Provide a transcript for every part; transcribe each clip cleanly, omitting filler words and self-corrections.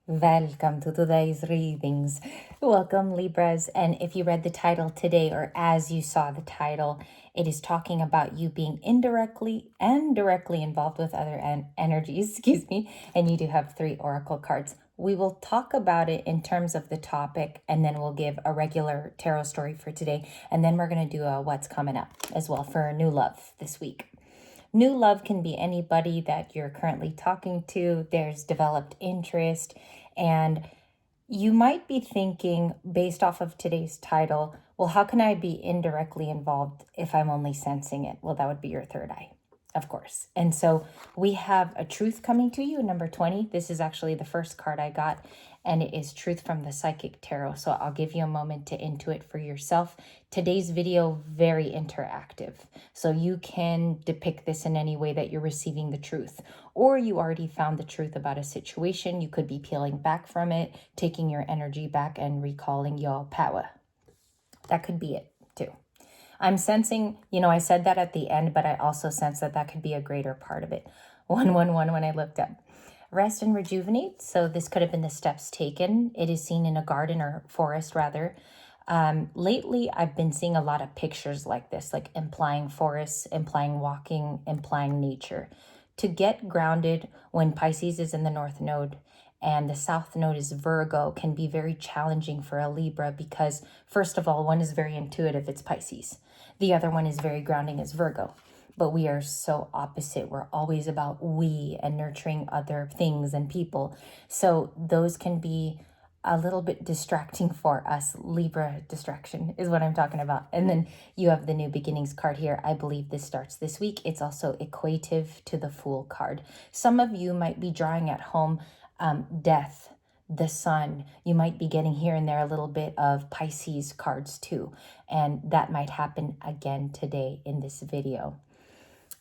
Welcome to today's readings. Welcome, Libras. And if you read the title today, or as you saw the title, it is talking about you being indirectly and directly involved with other energies, excuse me. And you do have 3 oracle cards. We will talk about it in terms of the topic, and then we'll give a regular tarot story for today. And then we're going to do a what's coming up as well for new love this week. New love can be anybody that you're currently talking to. There's developed interest, and you might be thinking, based off of today's title, well, how can I be indirectly involved if I'm only sensing it? Well, that would be your third eye, of course. And so we have a truth coming to you, number 20. This is actually the first card I got, and it is Truth from the Psychic Tarot. So I'll give you a moment to intuit for yourself. Today's video, very interactive. So you can depict this in any way that you're receiving the truth. Or you already found the truth about a situation. You could be peeling back from it, taking your energy back and recalling your power. That could be it too. I'm sensing, I said that at the end, but I also sense that that could be a greater part of it. 111 when I looked up. Rest and rejuvenate. So this could have been the steps taken. It is seen in a garden or forest rather. Lately, I've been seeing a lot of pictures like this, like implying forests, implying walking, implying nature. To get grounded when Pisces is in the North Node and the South Node is Virgo can be very challenging for a Libra because, first of all, one is very intuitive, it's Pisces. The other one is very grounding, it's Virgo. But we are so opposite. We're always about we and nurturing other things and people. So those can be a little bit distracting for us. Libra distraction is what I'm talking about. And then you have the New Beginnings card here. I believe this starts this week. It's also equative to the Fool card. Some of you might be drawing at home death, the sun. You might be getting here and there a little bit of Pisces cards too. And that might happen again today in this video.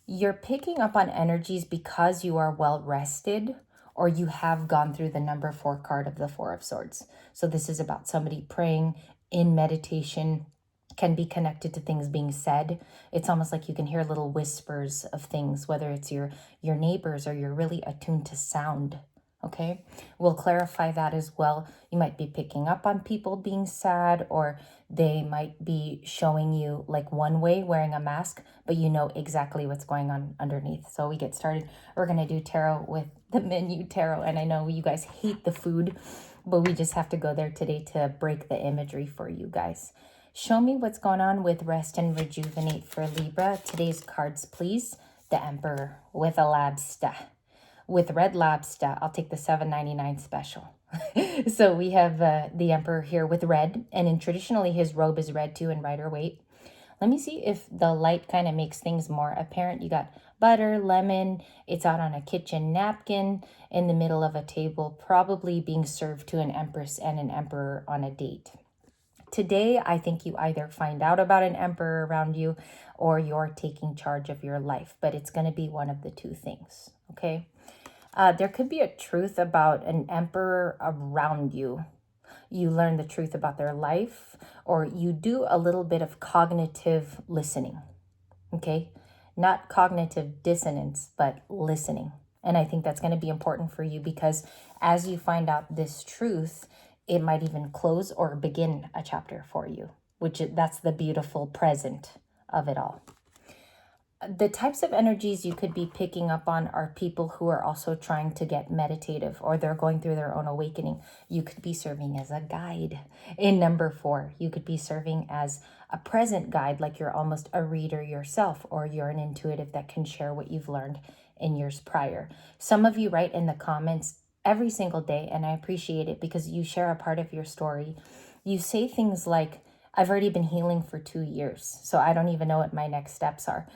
You're picking up on energies because you are well rested or you have gone through the number 4 card of the 4 of Swords. So this is about somebody praying in meditation, can be connected to things being said. It's almost like you can hear little whispers of things, whether it's your neighbors or you're really attuned to sound. Okay, we'll clarify that as well. You might be picking up on people being sad, or they might be showing you like one way wearing a mask, but you know exactly what's going on underneath. So we get started. We're going to do tarot with the menu tarot. And I know you guys hate the food, but we just have to go there today to break the imagery for you guys. Show me what's going on with rest and rejuvenate for Libra. Today's cards, please. The Emperor with a lobster. With red lobster, I'll take the $7.99 special. So we have the Emperor here with red, and traditionally his robe is red too in Rider Waite. Let me see if the light kind of makes things more apparent. You got butter, lemon. It's out on a kitchen napkin in the middle of a table, probably being served to an empress and an emperor on a date. Today, I think you either find out about an emperor around you or you're taking charge of your life, but it's going to be one of the two things, okay? There could be a truth about an emperor around you. You learn the truth about their life, or you do a little bit of cognitive listening, okay? Not cognitive dissonance, but listening. And I think that's going to be important for you because as you find out this truth, it might even close or begin a chapter for you, that's the beautiful present of it all. The types of energies you could be picking up on are people who are also trying to get meditative or they're going through their own awakening. You could be serving as a guide. In number 4, you could be serving as a present guide, like you're almost a reader yourself, or you're an intuitive that can share what you've learned in years prior. Some of you write in the comments every single day, and I appreciate it because you share a part of your story. You say things like, I've already been healing for 2 years, so I don't even know what my next steps are.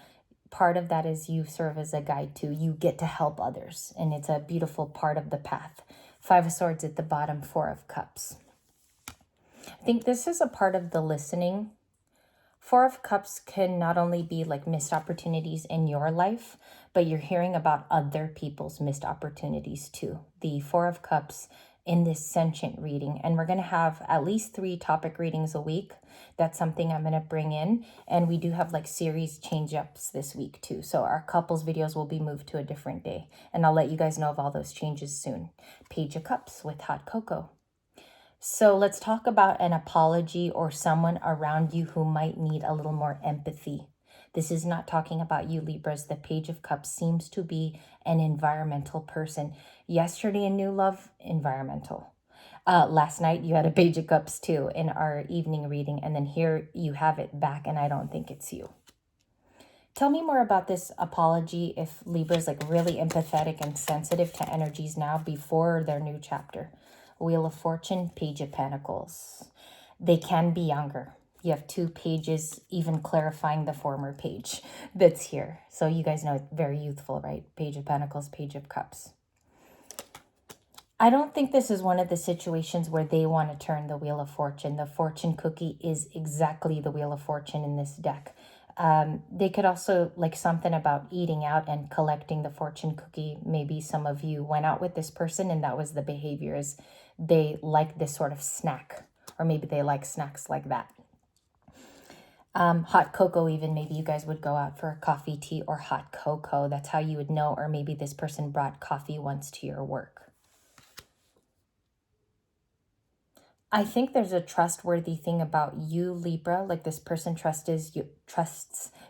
Part of that is you serve as a guide too. You get to help others, and it's a beautiful part of the path. 5 of Swords at the bottom, 4 of Cups. I think this is a part of the listening. 4 of Cups can not only be like missed opportunities in your life, but you're hearing about other people's missed opportunities too. The 4 of Cups in this sentient reading. And we're going to have at least 3 topic readings a week. That's something I'm going to bring in. And we do have like series change ups this week too. So our couples videos will be moved to a different day. And I'll let you guys know of all those changes soon. Page of Cups with hot cocoa. So let's talk about an apology or someone around you who might need a little more empathy. This is not talking about you, Libras. The Page of Cups seems to be an environmental person. Yesterday in New Love, environmental. Last night you had a Page of Cups too in our evening reading, and then here you have it back, and I don't think it's you. Tell me more about this apology if Libra's like really empathetic and sensitive to energies now before their new chapter. Wheel of Fortune, Page of Pentacles. They can be younger. You have 2 pages, even clarifying the former page that's here. So you guys know it's very youthful, right? Page of Pentacles, Page of Cups. I don't think this is one of the situations where they want to turn the Wheel of Fortune. The fortune cookie is exactly the Wheel of Fortune in this deck. They could also like something about eating out and collecting the fortune cookie. Maybe some of you went out with this person and that was the behavior, is they like this sort of snack, or maybe they like snacks like that. Hot cocoa, even maybe you guys would go out for a coffee, tea, or hot cocoa. That's how you would know. Or maybe this person brought coffee once to your work. I think there's a trustworthy thing about you, Libra. Like this person trusts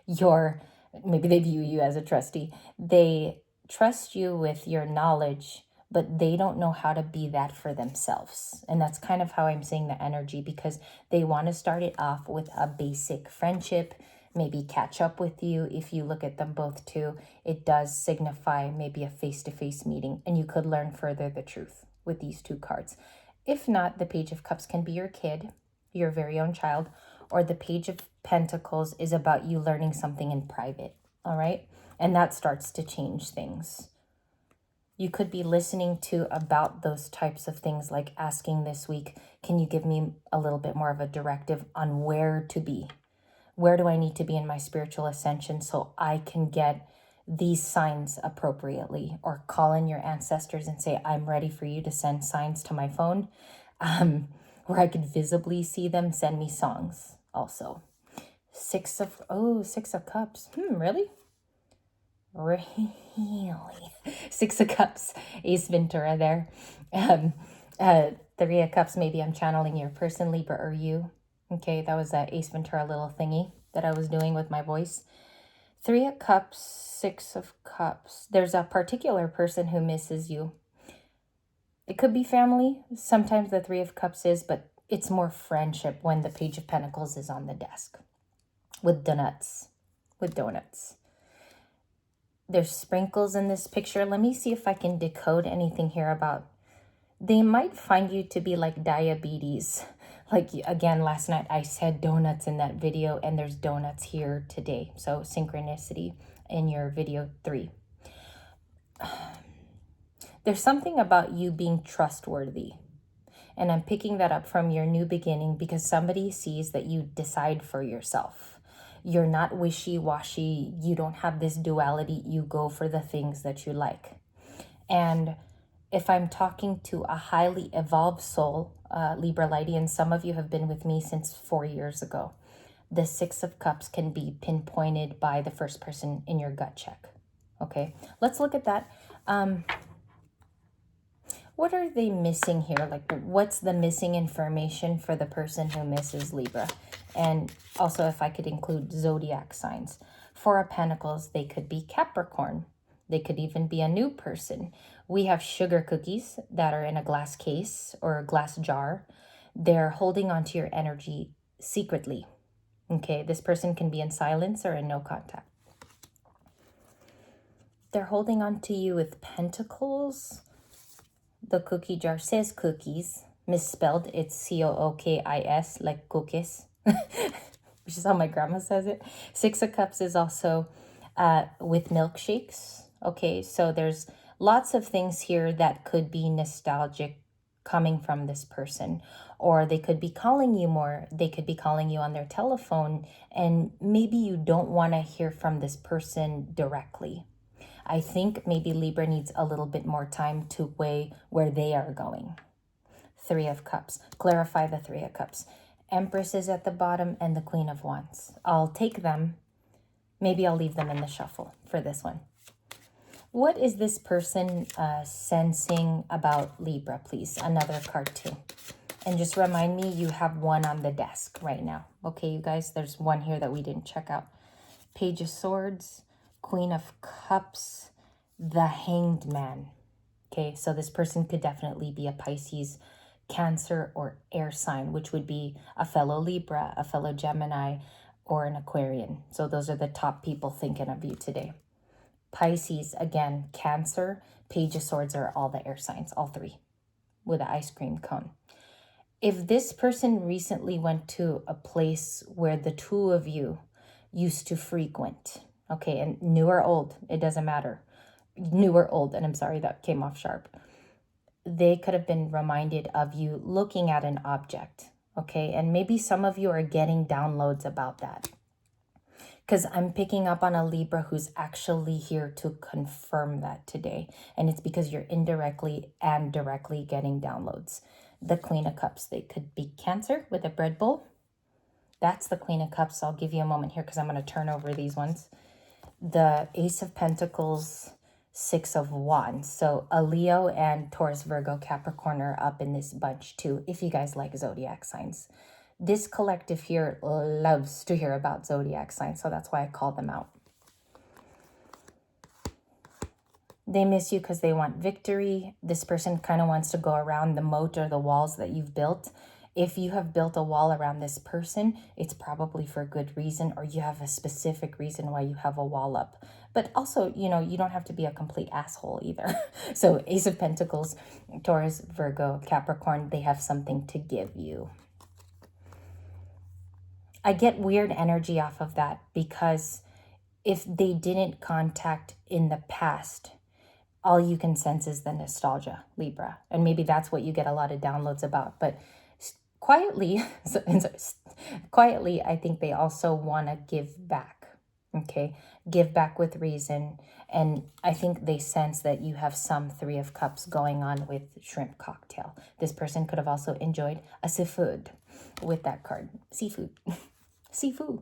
your, maybe they view you as a trustee. They trust you with your knowledge, but they don't know how to be that for themselves. And that's kind of how I'm seeing the energy, because they want to start it off with a basic friendship, maybe catch up with you. If you look at them both too, it does signify maybe a face-to-face meeting, and you could learn further the truth with these 2 cards. If not, the Page of Cups can be your kid, your very own child, or the Page of Pentacles is about you learning something in private, all right? And that starts to change things. You could be listening to about those types of things, like asking this week, can you give me a little bit more of a directive on where to be? Where do I need to be in my spiritual ascension so I can get these signs appropriately? Or call in your ancestors and say, I'm ready for you to send signs to my phone, where I could visibly see them. Send me songs also. 6 of Cups. Really? Really? 6 of Cups, Ace Ventura there. 3 of Cups, maybe I'm channeling your person, Libra, or you. Okay, that was that Ace Ventura little thingy that I was doing with my voice. 3 of Cups, 6 of Cups. There's a particular person who misses you. It could be family. Sometimes the 3 of Cups is, but it's more friendship when the Page of Pentacles is on the desk. With donuts. There's sprinkles in this picture. Let me see if I can decode anything here about, they might find you to be like diabetes. Like, again, last night I said donuts in that video, and there's donuts here today. So synchronicity in your video 3. There's something about you being trustworthy. And I'm picking that up from your new beginning, because somebody sees that you decide for yourself. You're not wishy-washy. You don't have this duality. You go for the things that you like. And if I'm talking to a highly evolved soul, Libra Lighty, and some of you have been with me since 4 years ago, the 6 of Cups can be pinpointed by the first person in your gut check. Okay, let's look at that. What are they missing here? Like, what's the missing information for the person who misses Libra? And also, if I could include zodiac signs. 4 of Pentacles, they could be Capricorn. They could even be a new person. We have sugar cookies that are in a glass case or a glass jar. They're holding on to your energy secretly. Okay, this person can be in silence or in no contact. They're holding on to you with Pentacles. The cookie jar says cookies, misspelled. It's COOKIS, like cookies, which is how my grandma says it. 6 of Cups is also with milkshakes. Okay, so there's lots of things here that could be nostalgic coming from this person, or they could be calling you more. They could be calling you on their telephone, and maybe you don't want to hear from this person directly. I think maybe Libra needs a little bit more time to weigh where they are going. Three of Cups. Clarify the Three of Cups. Empress is at the bottom and the Queen of Wands. I'll take them. Maybe I'll leave them in the shuffle for this one. What is this person sensing about Libra, please? Another card too. And just remind me, you have one on the desk right now. Okay, you guys, there's one here that we didn't check out. Page of Swords, Queen of Cups, the Hanged Man. Okay, so this person could definitely be a Pisces, Cancer, or air sign, which would be a fellow Libra, a fellow Gemini, or an Aquarian. So those are the top people thinking of you today. Pisces, again, Cancer, Page of Swords are all the air signs, all three, with an ice cream cone. If this person recently went to a place where the two of you used to frequent, okay, and new or old, it doesn't matter. New or old, and I'm sorry, that came off sharp. They could have been reminded of you looking at an object, okay? And maybe some of you are getting downloads about that. Because I'm picking up on a Libra who's actually here to confirm that today. And it's because you're indirectly and directly getting downloads. The Queen of Cups, they could be Cancer with a bread bowl. That's the Queen of Cups. I'll give you a moment here because I'm going to turn over these ones. The Ace of Pentacles, Six of Wands. So a Leo and Taurus, Virgo, Capricorn are up in this bunch too, if you guys like zodiac signs. This collective here loves to hear about zodiac signs, so that's why I call them out. They miss you because they want victory. This person kind of wants to go around the moat or the walls that you've built. If you have built a wall around this person, it's probably for good reason, or you have a specific reason why you have a wall up. But also, you know, you don't have to be a complete asshole either. So Ace of Pentacles, Taurus, Virgo, Capricorn, they have something to give you. I get weird energy off of that because if they didn't contact in the past, all you can sense is the nostalgia, Libra. And maybe that's what you get a lot of downloads about. But quietly, I think they also want to give back, okay? Give back with reason. And I think they sense that you have some Three of Cups going on with shrimp cocktail. This person could have also enjoyed a seafood with that card. Seafood. Seafood.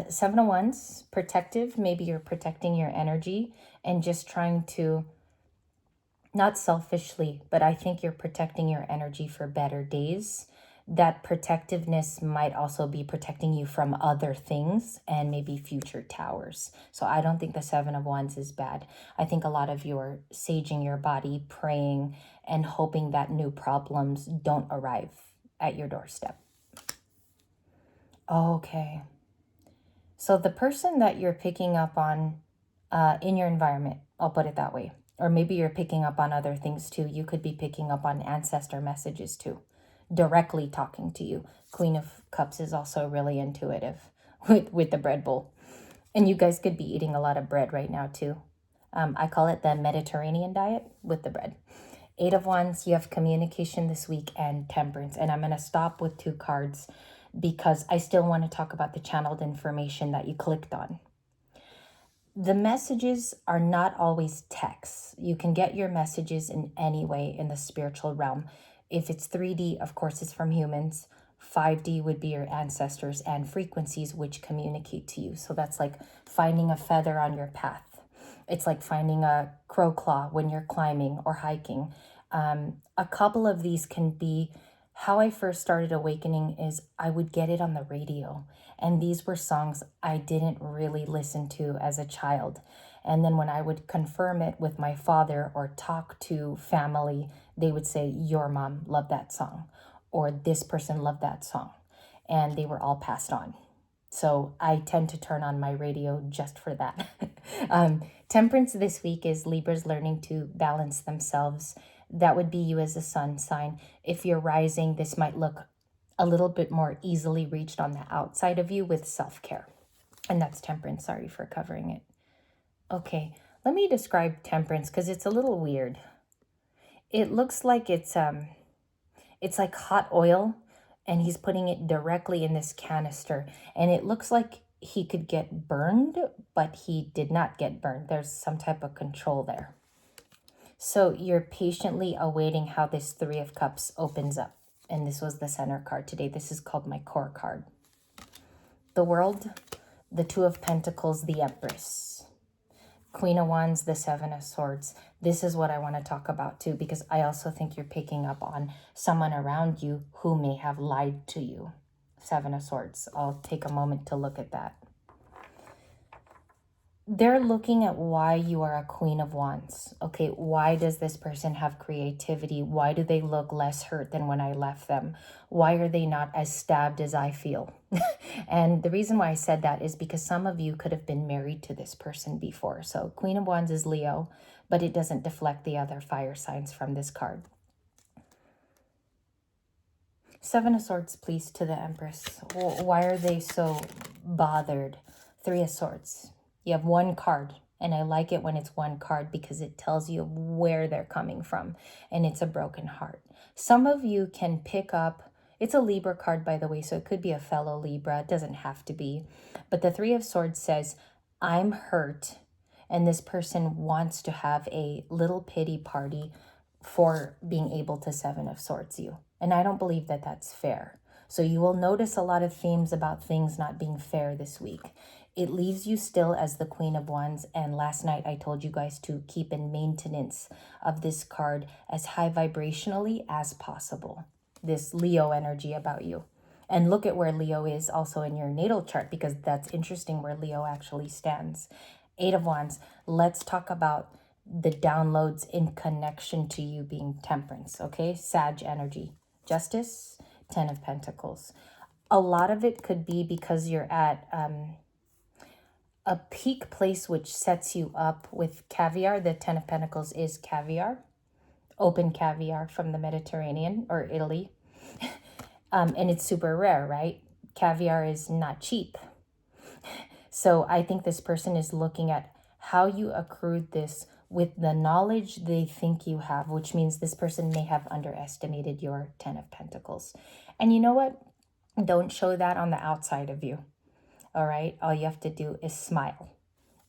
Seven of Wands, protective. Maybe you're protecting your energy and just trying to, not selfishly, but I think you're protecting your energy for better days. That protectiveness might also be protecting you from other things and maybe future towers. So I don't think the Seven of Wands is bad. I think a lot of you are saging your body, praying, and hoping that new problems don't arrive at your doorstep. Okay. So the person that you're picking up on in your environment, I'll put it that way, or maybe you're picking up on other things too. You could be picking up on ancestor messages too, directly talking to you. Queen of Cups is also really intuitive with the bread bowl. And you guys could be eating a lot of bread right now too. I call it the Mediterranean diet with the bread. Eight of Wands, you have communication this week and temperance. And I'm going to stop with two cards because I still want to talk about the channeled information that you clicked on. The messages are not always texts. You can get your messages in any way in the spiritual realm. If it's 3D, of course, it's from humans. 5D would be your ancestors and frequencies which communicate to you. So that's like finding a feather on your path. It's like finding a crow claw when you're climbing or hiking. A couple of these can be, how I first started awakening is I would get it on the radio. And these were songs I didn't really listen to as a child. And then when I would confirm it with my father or talk to family, they would say, your mom loved that song, or this person loved that song. And they were all passed on. So I tend to turn on my radio just for that. Temperance this week is Libra's learning to balance themselves. That would be you as a sun sign. If you're rising, this might look a little bit more easily reached on the outside of you with self-care. And that's Temperance. Sorry for covering it. Okay, let me describe Temperance because it's a little weird. It looks like it's like hot oil, and he's putting it directly in this canister. And it looks like he could get burned, but he did not get burned. There's some type of control there. So you're patiently awaiting how this Three of Cups opens up. And this was the center card today. This is called my core card. The World, the Two of Pentacles, the Empress, Queen of Wands, the Seven of Swords. This is what I want to talk about too, because I also think you're picking up on someone around you who may have lied to you. Seven of Swords. I'll take a moment to look at that. They're looking at why you are a Queen of Wands. Okay, why does this person have creativity? Why do they look less hurt than when I left them? Why are they not as stabbed as I feel? And the reason why I said that is because some of you could have been married to this person before. So Queen of Wands is Leo, but it doesn't deflect the other fire signs from this card. Seven of Swords, please, to the Empress. Why are they so bothered? Three of Swords. You have one card, and I like it when it's one card because it tells you where they're coming from, and it's a broken heart. Some of you can pick up, it's a Libra card, by the way, so it could be a fellow Libra. It doesn't have to be. But the Three of Swords says, I'm hurt, and this person wants to have a little pity party for being able to Seven of Swords you. And I don't believe that that's fair. So you will notice a lot of themes about things not being fair this week. It leaves you still as the Queen of Wands. And last night I told you guys to keep in maintenance of this card as high vibrationally as possible. This Leo energy about you. And look at where Leo is also in your natal chart, because that's interesting where Leo actually stands. Eight of Wands. Let's talk about the downloads in connection to you being Temperance, okay? Sag energy. Justice, Ten of Pentacles. A lot of it could be because you're at a peak place which sets you up with caviar. The Ten of Pentacles is caviar, open caviar from the Mediterranean or Italy. And it's super rare, right? Caviar is not cheap. So I think this person is looking at how you accrued this with the knowledge they think you have, which means this person may have underestimated your Ten of Pentacles. And you know what? Don't show that on the outside of you. All right? All you have to do is smile.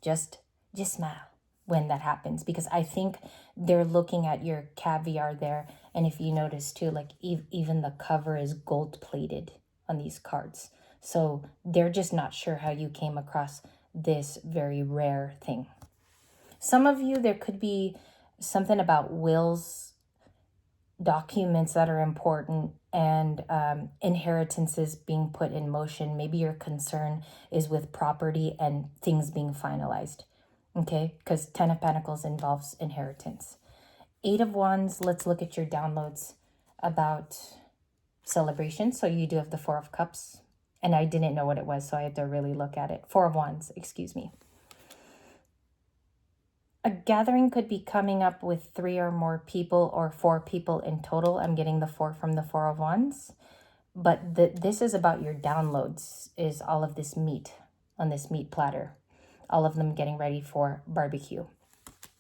Just smile when that happens, because I think they're looking at your caviar there. And if you notice too, like even the cover is gold plated on these cards. So they're just not sure how you came across this very rare thing. Some of you, there could be something about wills, documents that are important, and inheritances being put in motion. Maybe your concern is with property and things being finalized, okay? Because Ten of Pentacles involves inheritance. Eight of Wands, let's look at your downloads about celebration. So you do have the Four of Cups, and I didn't know what it was, so I had to really look at it. Four of Wands, excuse me. A gathering could be coming up with 3 or more people or 4 people in total. I'm getting the 4 from the Four of Wands. But this is about your downloads, is all of this meat on this meat platter. All of them getting ready for barbecue.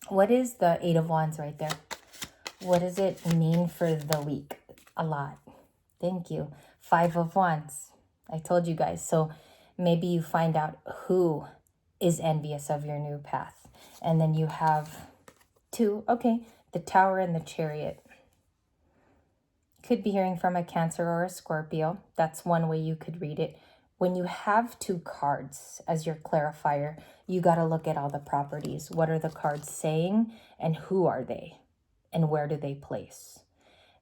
What is the Eight of Wands right there? What does it mean for the week? A lot. Thank you. Five of Wands. I told you guys. So maybe you find out who is envious of your new path. And then you have 2, okay, the Tower and the Chariot. Could be hearing from a Cancer or a Scorpio. That's one way you could read it. When you have 2 cards as your clarifier, you got to look at all the properties. What are the cards saying and who are they and where do they place?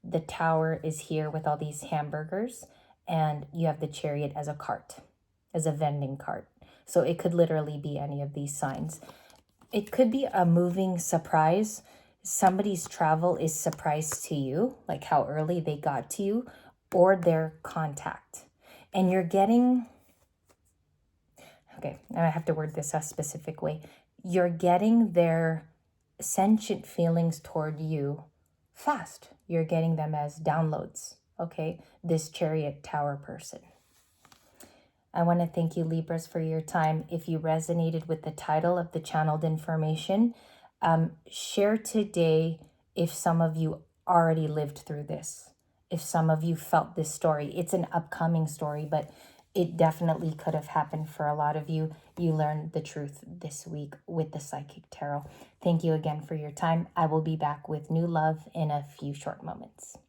The Tower is here with all these hamburgers, and you have the Chariot as a cart, as a vending cart. So it could literally be any of these signs. It could be a moving surprise. Somebody's travel is surprise to you, like how early they got to you, or their contact. And you're getting, okay, I have to word this a specific way. You're getting their sentient feelings toward you fast. You're getting them as downloads, okay? This Chariot Tower person. I want to thank you, Libras, for your time. If you resonated with the title of the channeled information, share today if some of you already lived through this, if some of you felt this story. It's an upcoming story, but it definitely could have happened for a lot of you. You learned the truth this week with the Psychic Tarot. Thank you again for your time. I will be back with new love in a few short moments.